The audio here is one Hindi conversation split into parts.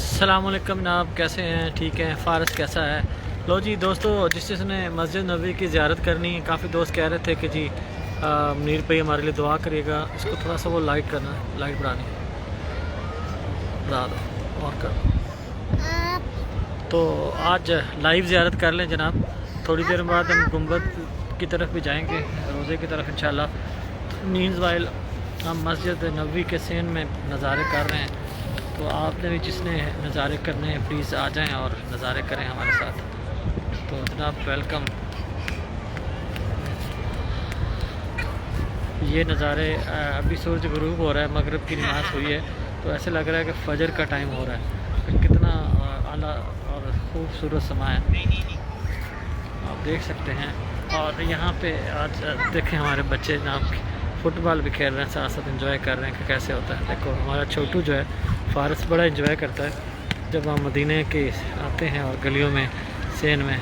अस्सलामुअलैकुम जनाब, कैसे हैं? ठीक है। फ़ारस कैसा है? लो जी दोस्तों, जिसने मस्जिद नबी की ज़ियारत करनी है, काफ़ी दोस्त कह रहे थे कि जी मुनीर भाई हमारे लिए दुआ करिएगा। इसको थोड़ा सा वो लाइट करना है, लाइट बढ़ानी, बढ़ा दो और कर। तो आज लाइव ज़ियारत कर लें जनाब। थोड़ी देर बाद हम गुंबद की तरफ भी जाएंगे, रोज़े की तरफ इंशाल्लाह। मीन्स वाइल हम मस्जिद नबी के सीन में नज़ारे कर रहे हैं। तो आपने भी जिसने नज़ारे करने हैं प्लीज़ आ जाएं और नज़ारे करें हमारे साथ। तो जनाब वेलकम। ये नज़ारे अभी सूरज गुरूब हो रहा है, मगरिब की नमाज़ हुई है, तो ऐसे लग रहा है कि फजर का टाइम हो रहा है। कितना आला और खूबसूरत समा है, आप देख सकते हैं। और यहाँ पे आज देखें हमारे बच्चे जनाब फुटबॉल भी खेल रहे हैं, साथ साथ एंजॉय कर रहे हैं कि कैसे होता है। देखो हमारा छोटू जो है फ़ारस बड़ा एंजॉय करता है जब हम मदीने के आते हैं और गलियों में सेन में।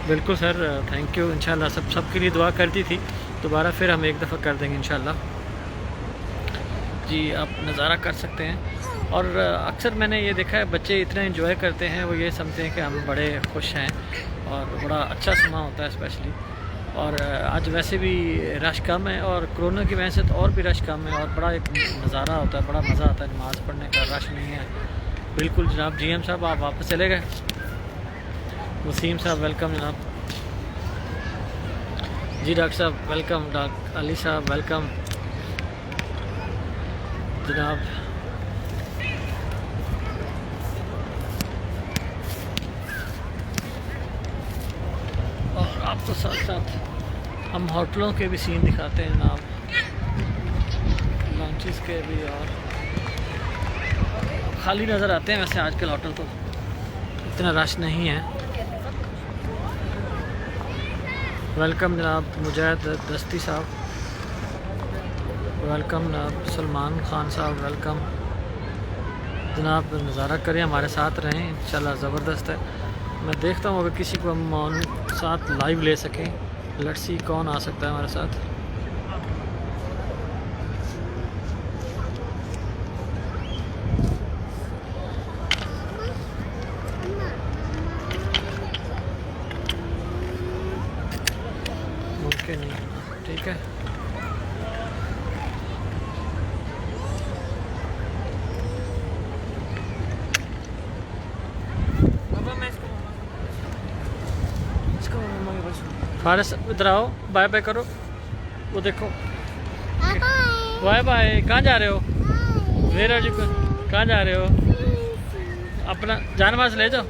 बिल्कुल सर, थैंक यू। इंशाल्लाह सबके लिए दुआ करती थी, दोबारा फिर हम एक दफ़ा कर देंगे इंशाल्लाह जी। आप नज़ारा कर सकते हैं। और अक्सर मैंने ये देखा है बच्चे इतना एंजॉय करते हैं, वो ये समझते हैं कि हम बड़े खुश हैं और बड़ा अच्छा समा होता है स्पेशली। और आज वैसे भी रश कम है और कोरोना की वजह से तो और भी रश कम है और बड़ा एक नज़ारा होता है, बड़ा मज़ा आता है नमाज़ पढ़ने का। रश नहीं है बिल्कुल जनाब। जीएम साहब आप वापस चले गए। वसीम साहब वेलकम जनाब जी। डॉक्टर साहब वेलकम। डॉक्टर अली साहब वेलकम जनाब। और आपको साथ साथ हम होटलों के भी सीन दिखाते हैं जनाब, लंचेस के भी। और खाली नज़र आते हैं वैसे आजकल होटल, तो इतना रश नहीं है। वेलकम जनाब मुजाहिद दस्ती साहब, वेलकम जनाब सलमान खान साहब, वेलकम जनाब। नज़ारा करें, हमारे साथ रहें इंशाल्लाह। ज़बरदस्त है। मैं देखता हूँ अगर किसी को हम साथ लाइव ले सकें। लेट्स सी कौन आ सकता है हमारे साथ। मुमकिन नहीं, ठीक है। फारस इधर आओ, बाय बाय करो। वो देखो, बाय बाय। कहाँ जा रहे हो? Where are you? कहाँ जा रहे हो? अपना जानवर ले जाओ।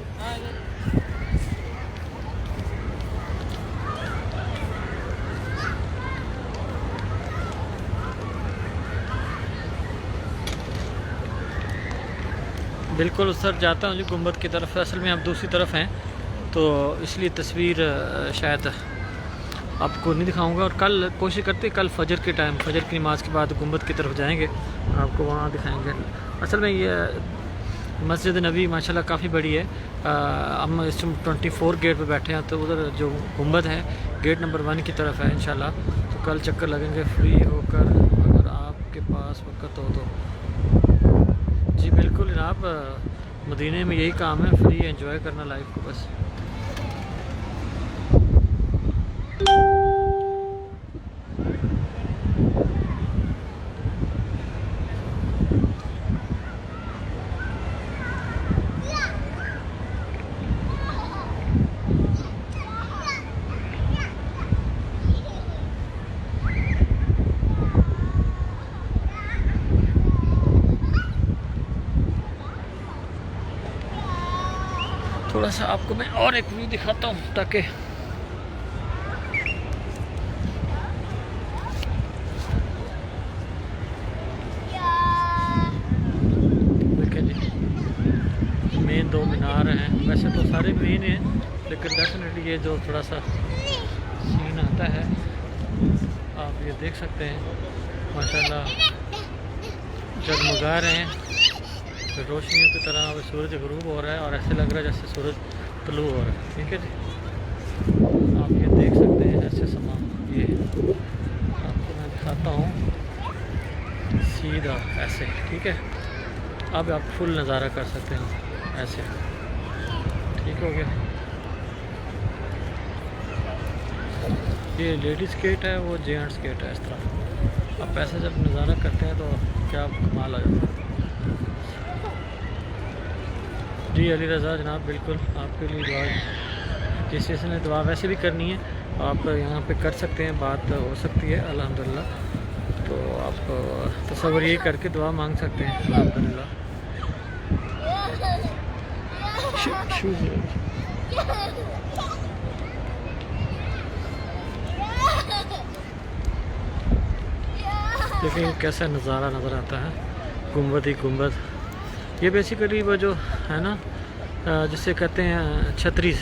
बिल्कुल सर, जाता हूँ जी गुंबद की तरफ। असल में आप दूसरी तरफ हैं तो इसलिए तस्वीर शायद आपको नहीं दिखाऊंगा। और कल कोशिश करते कल फजर के टाइम, फजर की नमाज़ के बाद गुंबद की तरफ जाएंगे, आपको वहाँ दिखाएंगे। असल में ये मस्जिद नबी माशाल्लाह काफ़ी बड़ी है। हम इस 24 गेट पे बैठे हैं, तो उधर जो गुंबद है गेट नंबर 1 की तरफ है इंशाल्लाह। तो कल चक्कर लगेंगे फ्री होकर, अगर आपके पास वक्त हो तो। जी बिल्कुल जनाब, मदीने में यही काम है, फ्री एंजॉय करना लाइफ को बस। थोड़ा सा आपको मैं और एक व्यू दिखाता हूँ ताकि देखिए जी, मेन 2 मीनार हैं। वैसे तो सारे मेन हैं, लेकिन डेफिनेटली ये जो थोड़ा सा सीन आता है आप ये देख सकते हैं माशाल्लाह जगमगा रहे हैं रोशनियों की तरह। अब सूरज गुरूब हो रहा है और ऐसे लग रहा है जैसे सूरज तलू हो रहा है। ठीक है जी, आप ये देख सकते हैं ऐसे समा। ये आपको मैं दिखाता हूँ सीधा ऐसे, ठीक है। अब आप फुल नज़ारा कर सकते हो ऐसे। ठीक हो गया। ये लेडीज़ गेट है, वो जेंट्स गेट है। इस तरह अब ऐसे जब नज़ारा करते हैं तो क्या कमाल आ जाता है। जी अली रज़ा जनाब, बिल्कुल आपके लिए दुआ, जिस किसी ने दुआ वैसे भी करनी है आप यहाँ पे कर सकते हैं, बात हो सकती है अल्हम्दुलिल्लाह। तो आप तसव्वुर ये करके दुआ मांग सकते हैं अल्हम्दुलिल्लाह। देखिए कैसा नज़ारा नज़र आता है, गुंबद ही गुंबद। ये बेसिकली वो जो है ना जिसे कहते हैं छतरी,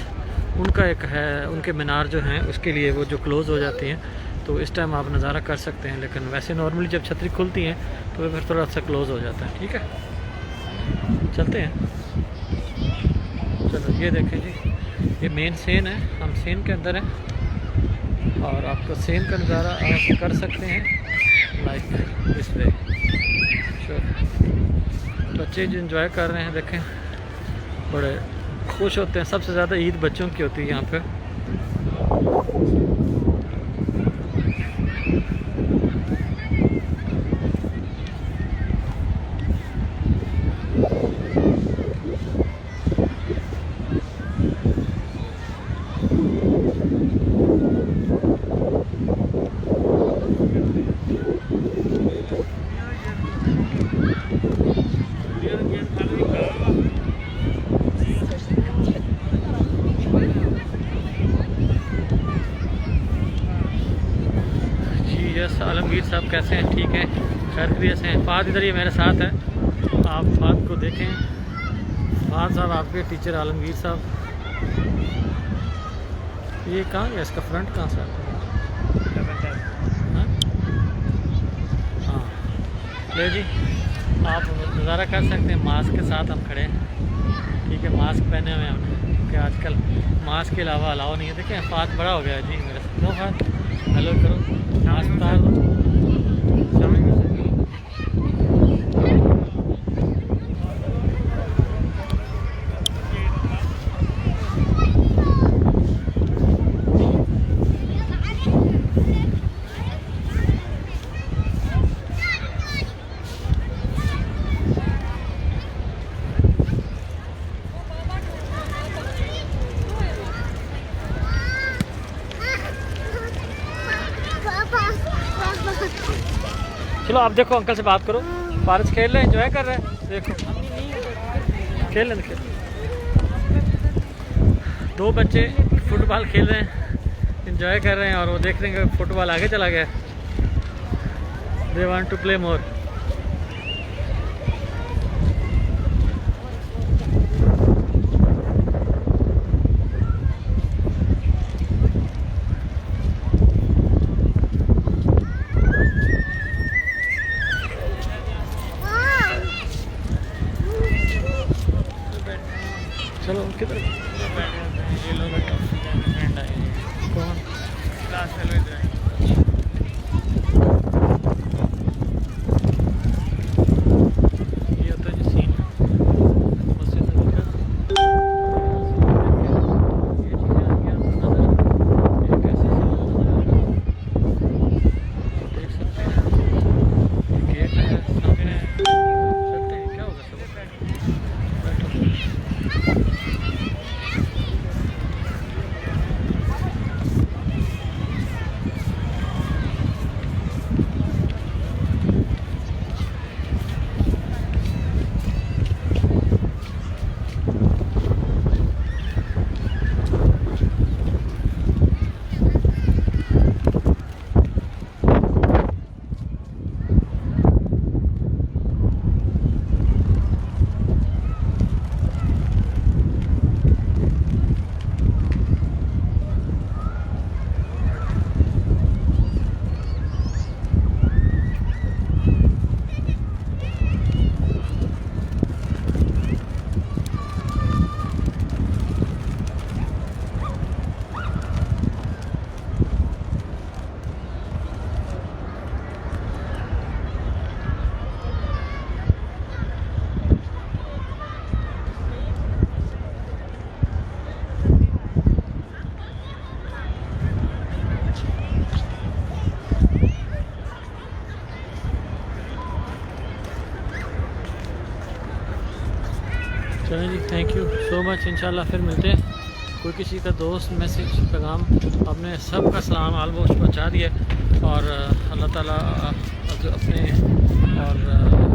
उनका एक है, उनके मीनार जो हैं उसके लिए वो जो क्लोज़ हो जाती हैं, तो इस टाइम आप नज़ारा कर सकते हैं। लेकिन वैसे नॉर्मली जब छतरी खुलती हैं तो फिर थोड़ा सा क्लोज़ हो जाता है। ठीक है, चलते हैं। चलो ये देखें जी, ये मेन सेन है, हम सेन के अंदर हैं और आपको सेन का नज़ारा आप कर सकते हैं लाइक दिस वे। बच्चे जो इंजॉय कर रहे हैं देखें, बड़े खुश होते हैं। सबसे ज़्यादा ईद बच्चों की होती है यहाँ पे। आलमगीर साहब कैसे हैं? ठीक हैं, खैर खैरियत से हैं। फ़ाद इधर ही मेरे साथ है, आप फ़ाद को देखें। फ़ाद साहब आपके टीचर आलमगीर साहब। ये कहाँ है, इसका फ्रंट कहाँ से हाँ ले जी, आप नज़ारा कर सकते हैं। मास्क के साथ हम खड़े हैं। ठीक है, मास्क पहने हुए हमने क्योंकि आजकल मास्क के अलावा अलाउ नहीं है। देखें फ़ाद बड़ा हो गया है जी मेरे साथ। दो फ़ाद हेलो करो, मास्क उतार दो। चलो आप देखो, अंकल से बात करो। पारस खेल रहे हैं, एंजॉय कर रहे हैं। देखो खेल रहे हैं, दो बच्चे फुटबॉल खेल रहे हैं, एंजॉय कर रहे हैं और वो देख रहे हैं कि फुटबॉल आगे चला गया। They want to play more. चलो किधर ये लोग फ्रेंड आए। कौन क्लास फेलो इधर आए। ये होता है जो सीन बस से ये चीज़ें आ गया नज़र, ये कैसे देख सकते हैं। गेट है सामने, चलते हैं। क्या होगा सब बैठो। चलें जी, थैंक यू सो मच। इंशाल्लाह फिर मिलते हैं। कोई किसी का दोस्त मैसेज पैगाम, आपने सबका सलाम ऑलमोस्ट पहुंचा दिया और अल्लाह ताला अपने और